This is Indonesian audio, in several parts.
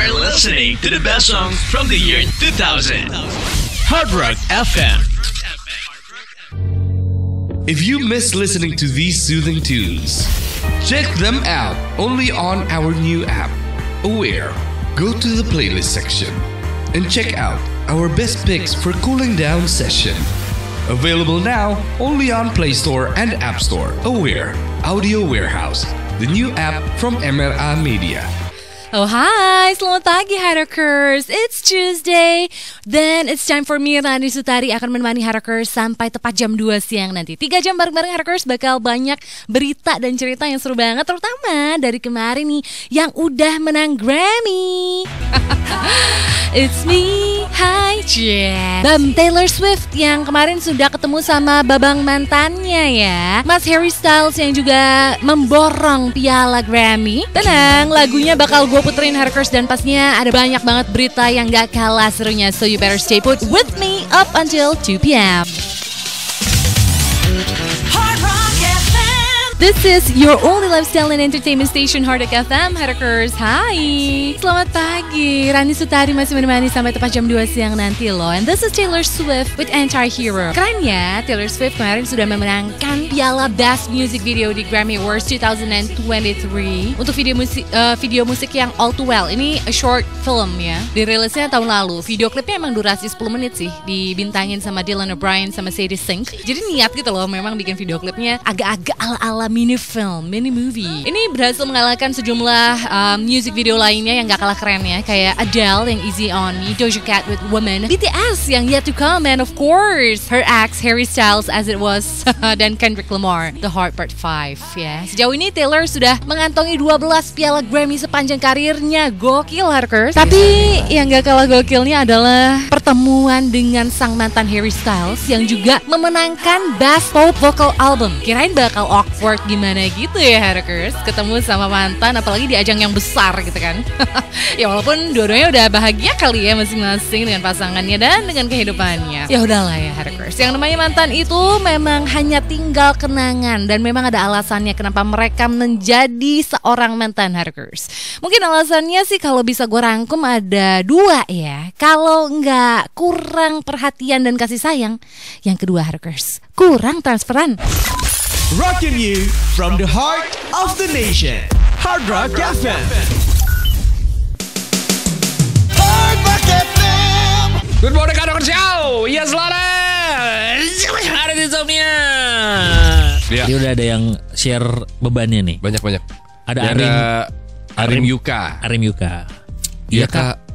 are listening to the best songs from the year 2000. Hard Rock FM. If you miss listening to these soothing tunes, check them out only on our new app, Aware. Go to the playlist section and check out our best picks for cooling down session. Available now only on Play Store and App Store. Aware Audio Warehouse, the new app from MRA Media. Oh hai, selamat pagi Harakers. It's Tuesday. Then it's time for me, Rani Sutari, akan menemani Harakers sampai tepat jam 2 siang nanti. 3 jam bareng-bareng Harakers, bakal banyak berita dan cerita yang seru banget. Terutama dari kemarin nih, yang udah menang Grammy. It's me, hi Jen. Bam, Taylor Swift yang kemarin sudah ketemu sama babang mantannya ya, Mas Harry Styles yang juga memborong piala Grammy. Tenang, lagunya bakal gue puterin Harakers, dan pastinya ada banyak banget berita yang gak kalah serunya. So you better stay put with me up until 2 p.m. This is your only lifestyle and entertainment station, Hard Rock FM. Harakers, hai. Selamat pagi. Rani Sutari masih menemani sampai tepat jam 2 siang nanti loh. And this is Taylor Swift with Anti-Hero. Keren ya, Taylor Swift kemarin sudah memenangkan piala Best Music Video di Grammy Awards 2023 untuk video musik yang All Too Well. Ini a short film ya. Dirilisnya tahun lalu. Video klipnya emang durasi 10 menit sih. Dibintangin sama Dylan O'Brien sama Sadie Sink. Jadi niat gitu loh memang bikin video klipnya agak-agak ala-ala mini film, mini movie. Ini berhasil mengalahkan sejumlah music video lainnya yang gak kalah keren ya, kayak Adele yang Easy On Me, Doja Cat with Woman, BTS yang Yet to Come, and of course her ex Harry Styles As It Was, dan Kendrick Lamar The Heart Part 5 ya. Sejauh ini Taylor sudah mengantongi 12 piala Grammy sepanjang karirnya. Gokil Harakers. Tapi yang gak kalah gokilnya adalah pertemuan dengan sang mantan Harry Styles yang juga memenangkan Best Pop Vocal Album. Kirain bakal awkward gimana gitu ya Harakers, ketemu sama mantan apalagi di ajang yang besar gitu kan. Ya walaupun dua-duanya udah bahagia kali ya masing-masing dengan pasangannya dan dengan kehidupannya. Ya udahlah ya Harakers, yang namanya mantan itu memang hanya tinggal kenangan, dan memang ada alasannya kenapa mereka menjadi seorang mantan Harakers. Mungkin alasannya sih kalau bisa gue rangkum ada 2 ya. Kalau nggak kurang perhatian dan kasih sayang, yang kedua Harakers, kurang transferan. Rocking you from the heart of the nation. Hard Rock FM. Hard Rock FM. Good morning Harakers. Iya selamat. Hari insomnia. Jadi udah ada yang share bebannya nih. Banyak. Ada Arim Yuka. Iya Kak,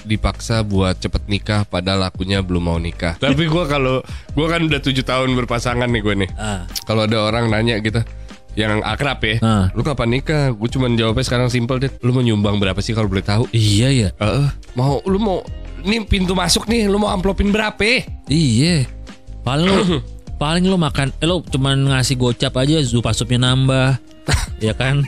dipaksa buat cepet nikah padahal akunya belum mau nikah. Tapi gue kan udah 7 tahun berpasangan nih gue nih. Kalau ada orang nanya gitu yang akrab ya, lu kapan nikah? Gue cuman jawabnya sekarang simple deh. Lu mau nyumbang berapa sih kalau boleh tahu? Iya ya. Lu mau ini pintu masuk nih, lu mau amplopin berapa? Iya. Paling lu makan, lu cuman ngasih gocap aja, supnya nambah, ya kan?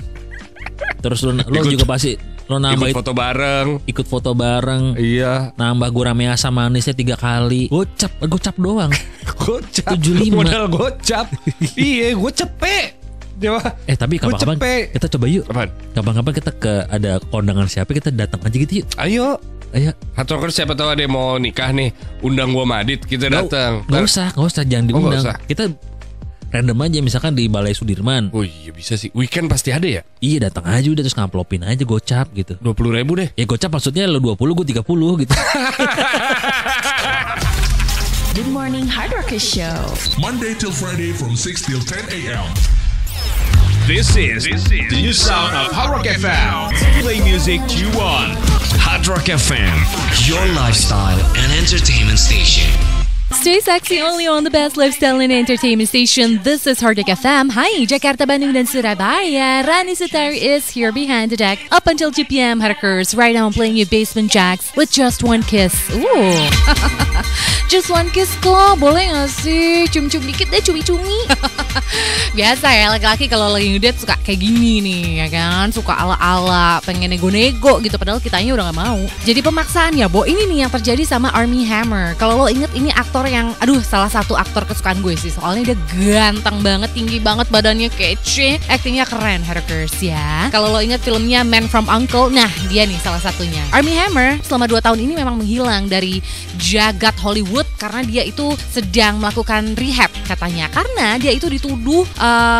Terus lu juga pasti lo nambah ikut foto bareng. Iya. Nambah gurame asam manisnya 3 kali. Gocap doang. Gocap 75. Modal gocap. Iya, gue cepet. Tapi kapan-kapan kita coba yuk. Kapan-kapan kita ada kondangan siapa, kita datang aja gitu yuk. Ayo. Hatroker siapa tahu ada yang mau nikah nih, undang gue Madit, kita datang. Nggak usah, jangan diundang. Kita random aja, misalkan di Balai Sudirman. Oh iya bisa sih. Weekend pasti ada ya? Iya, datang aja udah, terus ngamplopin aja gocap gitu. 20.000 deh. Ya gocap maksudnya lo 20, gue 30 gitu. Good morning Hard Rock Show. Monday till Friday from 6 till 10 a.m. This is the new sound of Hard Rock FM. Play music you want. Hard Rock FM, your lifestyle and entertainment station. Stay sexy only on the best lifestyle and entertainment station. This is Hard Rock FM. Hai, Jakarta, Bandung, dan Surabaya. Rani Sutari is here behind the deck up until 2 p.m. Harakers. Right now I'm playing you Basement Jacks with Just One Kiss. Ooh. Just One Kiss kok, boleh gak sih? Cium-cium dikit deh, cumi-cumi. Biasa ya, laki-laki kalau lagi ngedate suka kayak gini nih, ya kan? Suka ala-ala, pengen nego-nego gitu, padahal kitanya udah gak mau. Jadi pemaksaan ya, Bo. Ini nih yang terjadi sama Armie Hammer. Kalau lo inget, ini aktor aktor yang salah satu aktor kesukaan gue sih. Soalnya dia ganteng banget, tinggi banget, badannya kece, aktingnya keren, Hackers ya. Kalau lo ingat filmnya Man from U.N.C.L.E, nah dia nih salah satunya. Armie Hammer selama 2 tahun ini memang menghilang dari jagat Hollywood karena dia itu sedang melakukan rehab katanya. Karena dia itu dituduh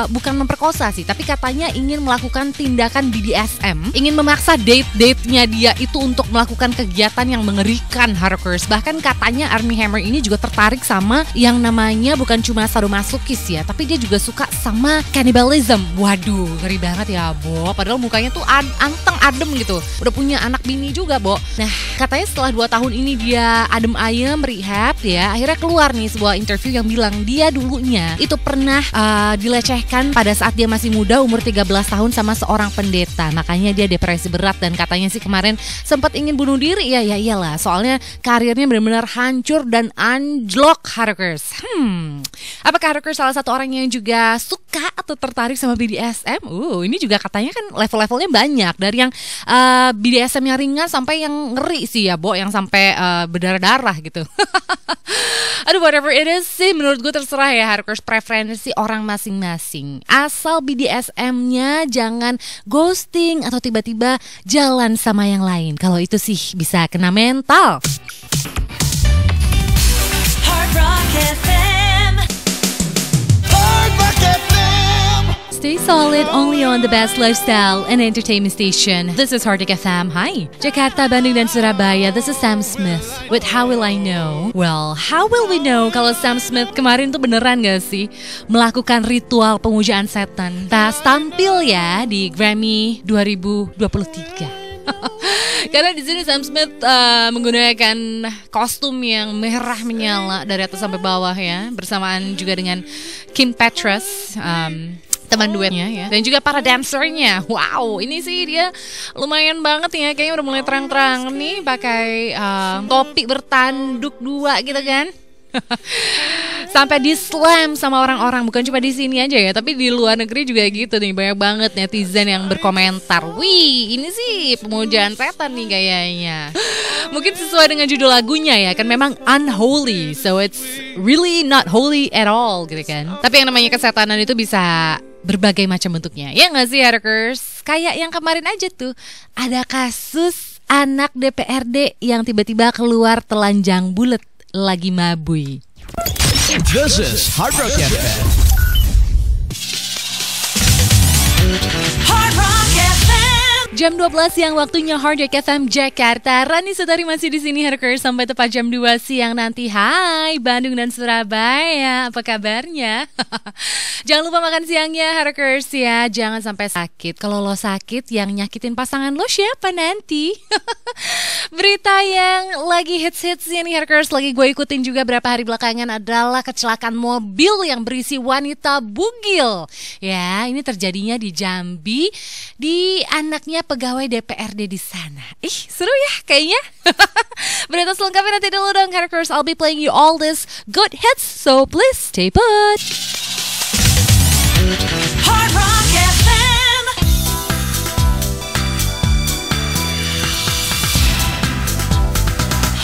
bukan memperkosa sih, tapi katanya ingin melakukan tindakan BDSM, ingin memaksa date-nya dia itu untuk melakukan kegiatan yang mengerikan, Hackers. Bahkan katanya Armie Hammer ini juga tertarik sama yang namanya bukan cuma sadomasokis ya, tapi dia juga suka sama cannibalism. Waduh, ngeri banget ya, Bo. Padahal mukanya tuh anteng adem gitu. Udah punya anak bini juga, Bo. Nah, katanya setelah 2 tahun ini dia adem ayem rehab ya, akhirnya keluar nih sebuah interview yang bilang dia dulunya itu pernah dilecehkan pada saat dia masih muda, umur 13 tahun sama seorang pendeta. Makanya dia depresi berat dan katanya sih kemarin sempat ingin bunuh diri ya iyalah. Soalnya karirnya benar-benar hancur dan anjlok, Hackers. Apakah Hackers salah satu orang yang juga suka atau tertarik sama BDSM? Ini juga katanya kan level-levelnya banyak. Dari yang BDSM yang ringan sampai yang ngeri sih ya, Bo, yang sampai berdarah-darah gitu. Whatever it is sih, menurut gue terserah ya, Hackers, preferensi orang masing-masing. Asal BDSM-nya jangan ghosting atau tiba-tiba jalan sama yang lain. Kalau itu sih bisa kena mental. Hard Rock FM. Hard Rock FM. Stay solid only on the best lifestyle and entertainment station. This is Hard Rock FM. Hi, Jakarta, Bandung, dan Surabaya. This is Sam Smith with How Will I Know? Well, how will we know kalau Sam Smith kemarin tuh beneran gak sih melakukan ritual pemujaan setan? Tas tampil ya di Grammy 2023. Karena di sini Sam Smith menggunakan kostum yang merah menyala dari atas sampai bawah ya, bersamaan juga dengan Kim Petras, teman duetnya ya, dan juga para dancernya. Wow, ini sih dia lumayan banget ya, kayaknya udah mulai terang-terang nih, pakai topi bertanduk 2 gitu kan. Sampai di slam sama orang-orang, bukan cuma di sini aja ya, tapi di luar negeri juga gitu nih. Banyak banget netizen yang berkomentar, wih ini sih pemujaan setan nih kayaknya. Mungkin sesuai dengan judul lagunya ya, kan memang unholy, so it's really not holy at all gitu kan. Tapi yang namanya kesetanan itu bisa berbagai macam bentuknya, ya nggak sih, Hackers? Kayak yang kemarin aja tuh, ada kasus anak DPRD yang tiba-tiba keluar telanjang bulat lagi mabui. This is Hard Rock FM. Hard Rock FM. Jam 12 siang waktunya Hard Rock FM Jakarta. Rani Sutari masih di sini, Hackers, sampai tepat jam 2 siang nanti. Hai Bandung dan Surabaya, apa kabarnya? Jangan lupa makan siangnya, Hackers ya. Jangan sampai sakit. Kalau lo sakit, yang nyakitin pasangan lo siapa nanti? Berita yang lagi hits-hitsnya nih, Hackers, lagi gue ikutin juga berapa hari belakangan adalah kecelakaan mobil yang berisi wanita bugil. Ya, ini terjadinya di Jambi, di anaknya pegawai DPRD di sana. Seru ya kayaknya. Berita selengkapnya nanti dulu dong, Hackers. I'll be playing you all this good hits, so please stay put. Hard Rock FM.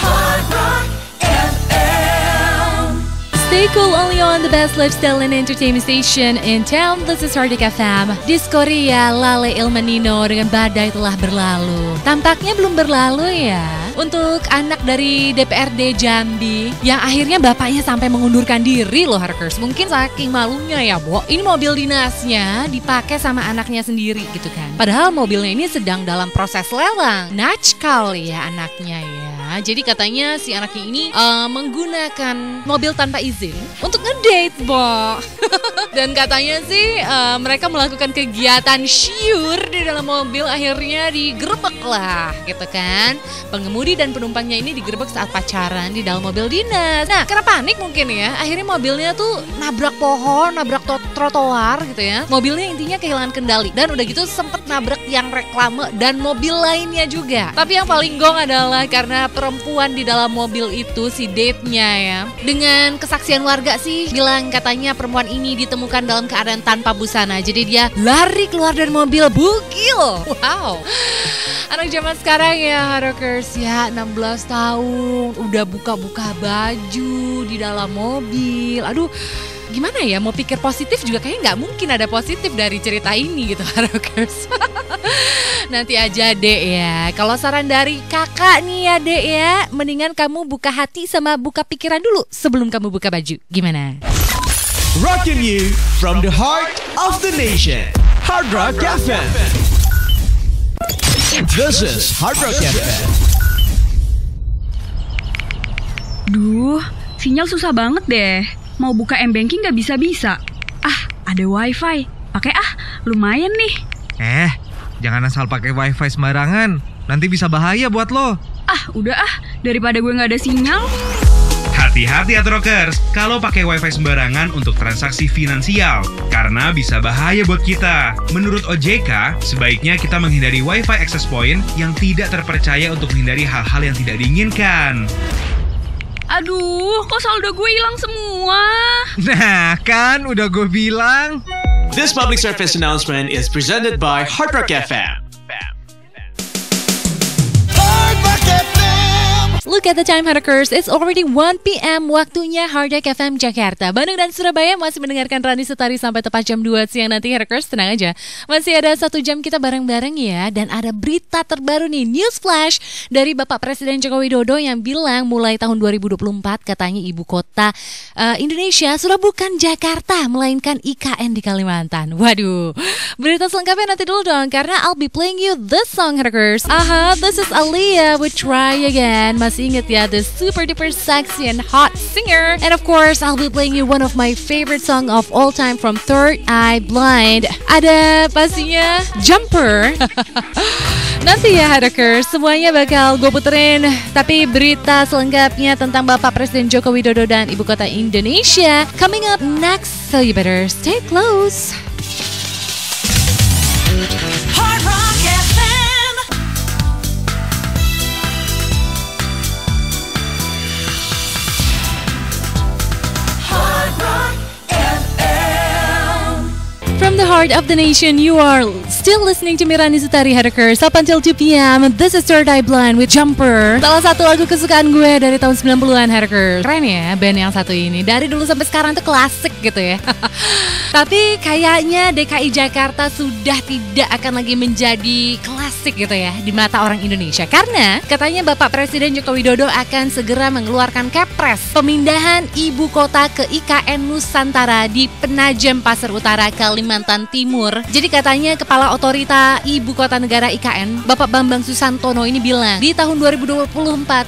Hard Rock FM. Stay cool only on the best lifestyle and entertainment station in town. This is Hard Rock FM. Di Korea, Lale Il Menino dengan badai telah berlalu. Tampaknya belum berlalu ya untuk anak dari DPRD Jambi yang akhirnya bapaknya sampai mengundurkan diri loh, Hackers. Mungkin saking malunya ya, Bo. Ini mobil dinasnya dipakai sama anaknya sendiri gitu kan. Padahal mobilnya ini sedang dalam proses lelang. Natchkal ya anaknya ya. Jadi katanya si anaknya ini menggunakan mobil tanpa izin untuk ngedate, Bo. Dan katanya sih mereka melakukan kegiatan syur di dalam mobil, akhirnya digerebek lah gitu kan. Pengemudi dan penumpangnya ini digerebek saat pacaran di dalam mobil dinas. Nah, karena panik mungkin ya, akhirnya mobilnya tuh nabrak pohon, nabrak trotoar gitu ya. Mobilnya intinya kehilangan kendali dan udah gitu sempet nabrak yang reklame dan mobil lainnya juga. Tapi yang paling gong adalah karena perempuan di dalam mobil itu, si date-nya ya, dengan kesaksian warga sih bilang katanya perempuan ini ditemukan dalam keadaan tanpa busana. Jadi dia lari keluar dari mobil bugil. Wow, anak zaman sekarang ya, Hackers ya. ya 16 tahun udah buka-buka baju di dalam mobil. Aduh, gimana ya, mau pikir positif juga kayaknya nggak mungkin ada positif dari cerita ini gitu, Rockers. Nanti aja Dek ya. Kalau saran dari kakak nih ya Dek ya, mendingan kamu buka hati sama buka pikiran dulu sebelum kamu buka baju. Gimana? Rocking you from the heart of the nation. Hard Rock FM. This is Hard Rock FM. Duh, sinyal susah banget deh. Mau buka M-Banking gak bisa-bisa. Ada wifi. Pakai lumayan nih. Jangan asal pakai wifi sembarangan. Nanti bisa bahaya buat lo. Udah daripada gue gak ada sinyal. Hati-hati ya Rockers, kalau pakai wifi sembarangan untuk transaksi finansial, karena bisa bahaya buat kita. Menurut OJK, sebaiknya kita menghindari wifi access point yang tidak terpercaya untuk menghindari hal-hal yang tidak diinginkan. Aduh, kok saldo gue hilang semua? Nah, kan udah gue bilang. This public service announcement is presented by Hard Rock FM. Look at the time, Hardrockers. It's already 1 p.m. Waktunya Hard Rock FM Jakarta. Bandung dan Surabaya masih mendengarkan Rani Sutari sampai tepat jam 2 siang nanti, Hardrockers. Tenang aja, masih ada 1 jam kita bareng-bareng ya. Dan ada berita terbaru nih, news flash dari Bapak Presiden Joko Widodo yang bilang mulai tahun 2024 katanya ibu kota Indonesia sudah bukan Jakarta, melainkan IKN di Kalimantan. Waduh, berita selengkapnya nanti dulu dong, karena I'll be playing you this song, Hardrockers. This is Aaliyah with Try Again. Masih inget ya, the super duper sexy and hot singer. And of course, I'll be playing you one of my favorite song of all time from Third Eye Blind. Ada pastinya Jumper. Nanti ya Hardrockers, semuanya bakal gue puterin. Tapi berita selengkapnya tentang Bapak Presiden Joko Widodo dan Ibu Kota Indonesia coming up next, so you better stay close. Hard Rock FM. Hard Rock FM. From the heart of the nation, you are still listening to Rani Sutari, Hardrockers. Up until 2 p.m. This is Third Eye Blind with Jumper. Salah satu lagu kesukaan gue dari tahun 90-an, Hardrockers. Keren ya band yang satu ini. Dari dulu sampai sekarang tuh klasik gitu ya. Tapi kayaknya DKI Jakarta sudah tidak akan lagi menjadi klasik gitu ya di mata orang Indonesia. Karena katanya Bapak Presiden Joko Widodo akan segera mengeluarkan Kepres pemindahan ibu kota ke IKN Nusantara di Penajam Pasir Utara, Kalimantan Timur. Jadi katanya Kepala Otorita Ibu Kota Negara IKN, Bapak Bambang Susantono ini bilang, di tahun 2024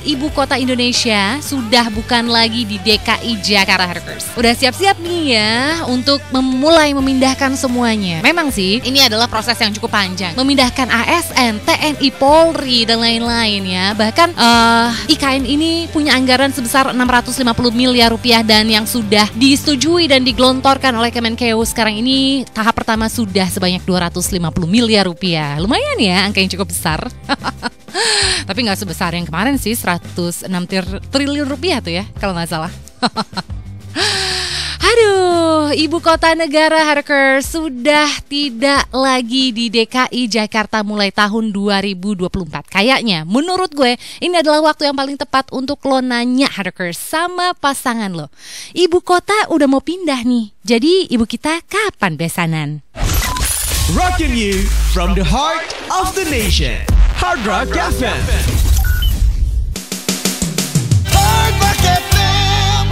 ibu kota Indonesia sudah bukan lagi di DKI Jakarta, Hardrockers. Udah siap-siap nih ya untuk mulai memindahkan semuanya. Memang sih ini adalah proses yang cukup panjang, memindahkan ASN, TNI, Polri dan lain-lain ya. Bahkan IKN ini punya anggaran sebesar 650 miliar rupiah dan yang sudah disetujui dan digelontorkan oleh Kemenkeu sekarang ini tahap pertama sudah sebanyak 250 miliar rupiah. Lumayan ya, angka yang cukup besar. Tapi nggak sebesar yang kemarin sih, 106 triliun rupiah tuh ya kalau nggak salah. Aduh, ibu kota negara, Hardrockers, sudah tidak lagi di DKI Jakarta mulai tahun 2024. Kayaknya menurut gue ini adalah waktu yang paling tepat untuk lo nanya, Hardrockers, sama pasangan lo. Ibu kota udah mau pindah nih, jadi ibu kita kapan besanan? Rocking you from the heart of the nation. Hard Rock FM. Hard Rock FM.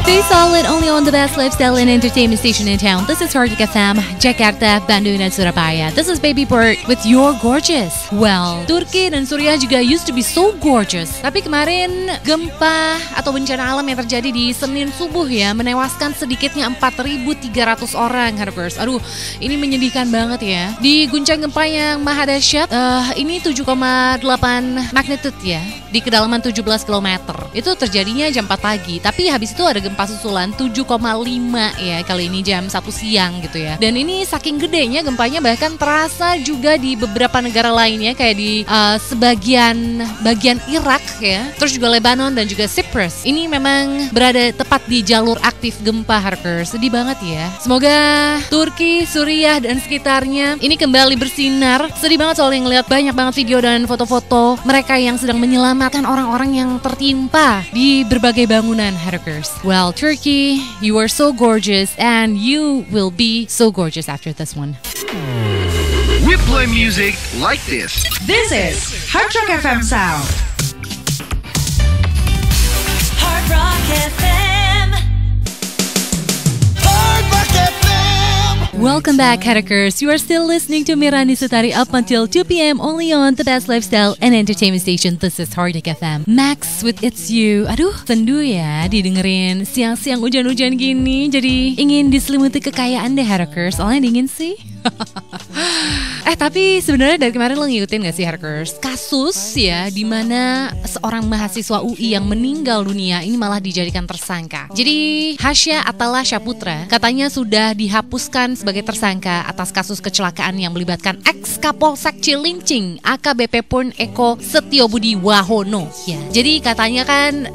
Stay solid only on the best lifestyle and entertainment station in town. This is Hard Rock FM, Jakarta, Bandung, dan Surabaya. This is Baby Bird with You're Gorgeous. Well, Turki dan Suriah juga used to be so gorgeous. Tapi kemarin gempa atau bencana alam yang terjadi di Senin subuh ya, menewaskan sedikitnya 4.300 orang, Hardrockers. Aduh, ini menyedihkan banget ya. Diguncang gempa yang maha dahsyat, ini 7,8 magnitude ya, di kedalaman 17 km. Itu terjadinya jam 4 pagi. Tapi habis itu ada gempa susulan 7,5 ya, kali ini jam 1 siang gitu ya. Dan ini saking gedenya gempanya bahkan terasa juga di beberapa negara lainnya, kayak di bagian Irak ya. Terus juga Lebanon dan juga Cyprus. Ini memang berada tepat di jalur aktif gempa, Harkers. Sedih banget ya. Semoga Turki, Suriah dan sekitarnya ini kembali bersinar. Sedih banget soalnya ngeliat banyak banget video dan foto-foto mereka yang sedang menyelamatkan orang-orang yang tertimpa di berbagai bangunan, Harkers. Well, Turkey, you are so gorgeous and you will be so gorgeous after this one. We play music like this. This is Hard Rock FM sound. Hard Rock FM. Hard Rock FM. Welcome back, Hackers. You are still listening to Mirani Sutari up until 2 p.m. only on the best lifestyle and entertainment station. This is Hard Rock FM. Max with It's You. Aduh, sendu ya didengerin siang-siang hujan-hujan gini. Jadi ingin diselimuti kekayaan deh, Hackers. Soalnya dingin sih. Tapi sebenarnya dari kemarin lo ngikutin gak sih, Hackers? Kasus ya dimana seorang mahasiswa UI yang meninggal dunia ini malah dijadikan tersangka. Jadi Hasya Atala Syaputra katanya sudah dihapuskan sebagai tersangka atas kasus kecelakaan yang melibatkan ex-Kapolsek Cilincing AKBP Purn Eko Setiobudi Wahono ya. Jadi katanya kan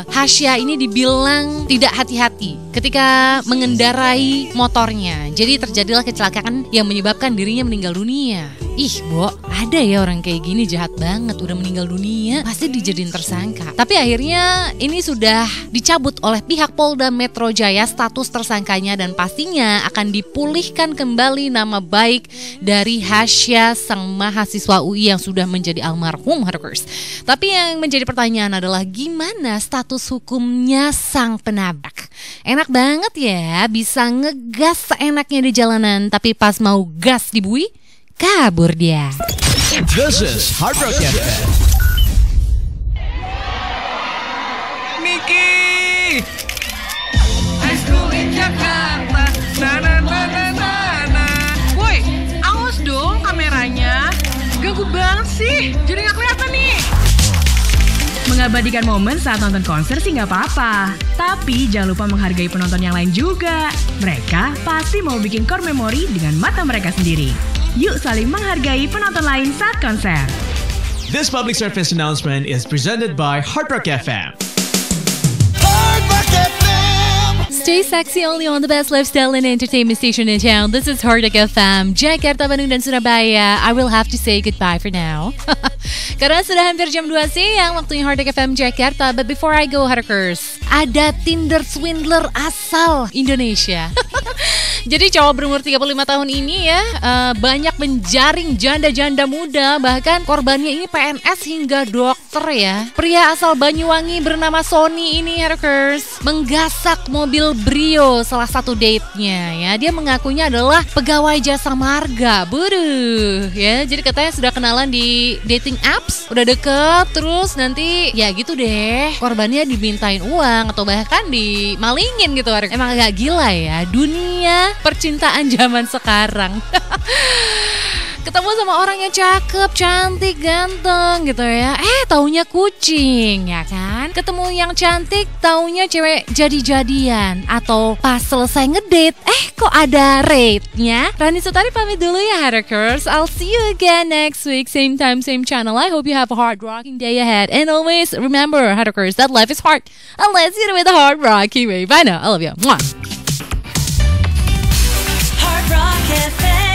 Hasya ini dibilang tidak hati-hati ketika mengendarai motornya. Jadi terjadilah kecelakaan yang menyebabkan dirinya meninggal dunia. Ih, Bo, ada ya orang kayak gini, jahat banget, udah meninggal dunia pasti dijadiin tersangka. Tapi akhirnya ini sudah dicabut oleh pihak Polda Metro Jaya status tersangkanya dan pastinya akan dipulihkan kembali nama baik dari Hasya sang mahasiswa UI yang sudah menjadi almarhum, Harkers. Tapi yang menjadi pertanyaan adalah gimana status hukumnya sang penabrak? Enak banget ya, bisa ngegas seenaknya di jalanan, tapi pas mau gas di bui, kabur dia. This is Hard Rock FM. Niki, High School in Jakarta. Na. Woi, awas dong kameranya. Ganggu banget sih, jadi nggak kelihatan nih. Mengabadikan momen saat nonton konser sih nggak apa-apa. Tapi jangan lupa menghargai penonton yang lain juga. Mereka pasti mau bikin core memory dengan mata mereka sendiri. Yuk saling menghargai penonton lain saat konser. This public service announcement is presented by Hard Rock FM. Hard Rock FM. Stay sexy only on the best lifestyle and entertainment station in town. This is Hard Rock FM. Jakarta, Bandung, dan Surabaya. I will have to say goodbye for now. Karena sudah hampir jam 2 siang waktunya Hard Rock FM Jakarta. But before I go, Harkers, ada Tinder swindler asal Indonesia. Jadi cowok berumur 35 tahun ini ya banyak menjaring janda-janda muda. Bahkan korbannya ini PNS hingga dokter ya. Pria asal Banyuwangi bernama Sony ini, Harkers, menggasak mobil Brio salah satu date-nya ya. Dia mengakunya adalah pegawai jasa marga. Buduh ya. Jadi katanya sudah kenalan di dating apps, udah deket, terus nanti ya gitu deh, korbannya dimintain uang atau bahkan dimalingin gitu. Emang agak gila ya dunia percintaan zaman sekarang. Ketemu sama orang yang cakep, cantik, ganteng gitu ya. Taunya kucing ya kan. Ketemu yang cantik, taunya cewek jadi-jadian. Atau pas selesai ngedate, kok ada rate-nya. Rani Sutari pamit dulu ya, Hackers. I'll see you again next week, same time, same channel. I hope you have a hard rocking day ahead. And always remember, Hackers, that life is hard unless you do it the hard rocky way. Bye now, I love you. Mwah. Hard Rock FM.